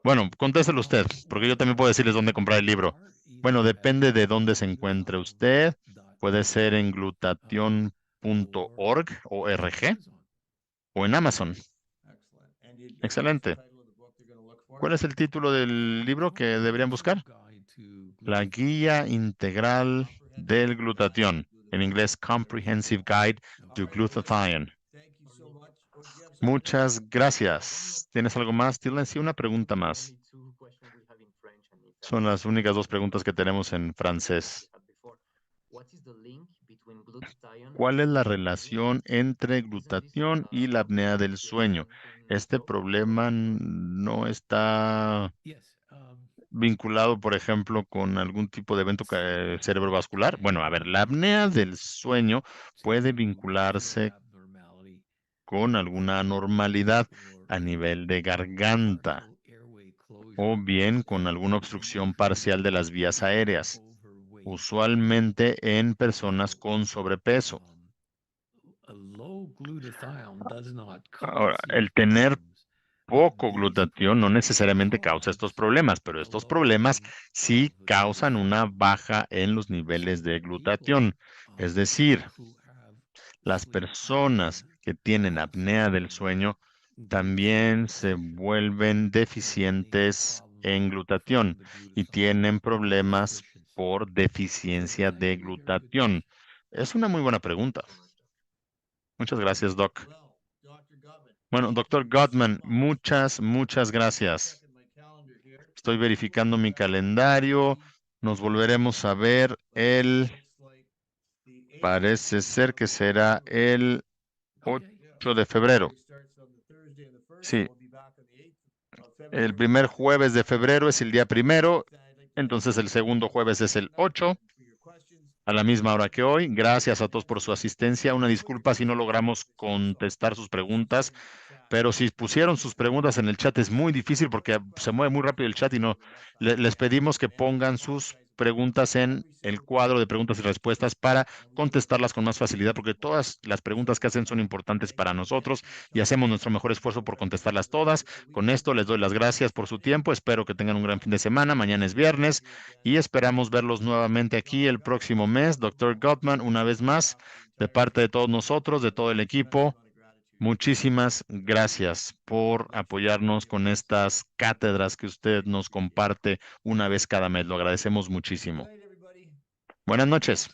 S1: Bueno, contéstelo usted, porque yo también puedo decirles dónde comprar el libro. Bueno, depende de dónde se encuentre usted. Puede ser en glutation.org o en Amazon. Excelente. ¿Cuál es el título del libro que deberían buscar? La Guía Integral del Glutatión. En inglés, Comprehensive Guide to Glutathione. Muchas gracias. ¿Tienes algo más, Dylan? Sí, una pregunta más. Son las únicas 2 preguntas que tenemos en francés. ¿Cuál es la relación entre glutatión y la apnea del sueño? Este problema no está vinculado, por ejemplo, con algún tipo de evento cerebrovascular. Bueno, a ver, la apnea del sueño puede vincularse con alguna anormalidad a nivel de garganta o bien con alguna obstrucción parcial de las vías aéreas, usualmente en personas con sobrepeso. Ahora, el tener poco glutatión no necesariamente causa estos problemas, pero estos problemas sí causan una baja en los niveles de glutatión. Es decir, las personas que tienen apnea del sueño también se vuelven deficientes en glutatión y tienen problemas por deficiencia de glutatión? Es una muy buena pregunta. Muchas gracias, Doc. Bueno, doctor Gottman, muchas gracias. Estoy verificando mi calendario. Nos volveremos a ver parece ser que será el 8 de febrero. Sí. El primer jueves de febrero es el día primero, entonces el segundo jueves es el 8, a la misma hora que hoy. Gracias a todos por su asistencia. Una disculpa si no logramos contestar sus preguntas, pero si pusieron sus preguntas en el chat es muy difícil porque se mueve muy rápido el chat y no. Les pedimos que pongan sus preguntas en el cuadro de preguntas y respuestas para contestarlas con más facilidad, porque todas las preguntas que hacen son importantes para nosotros y hacemos nuestro mejor esfuerzo por contestarlas todas. Con esto les doy las gracias por su tiempo. Espero que tengan un gran fin de semana. Mañana es viernes y esperamos verlos nuevamente aquí el próximo mes. Doctor Gottman, una vez más, de parte de todos nosotros, de todo el equipo, muchísimas gracias por apoyarnos con estas cátedras que usted nos comparte una vez cada mes. Lo agradecemos muchísimo. Buenas noches.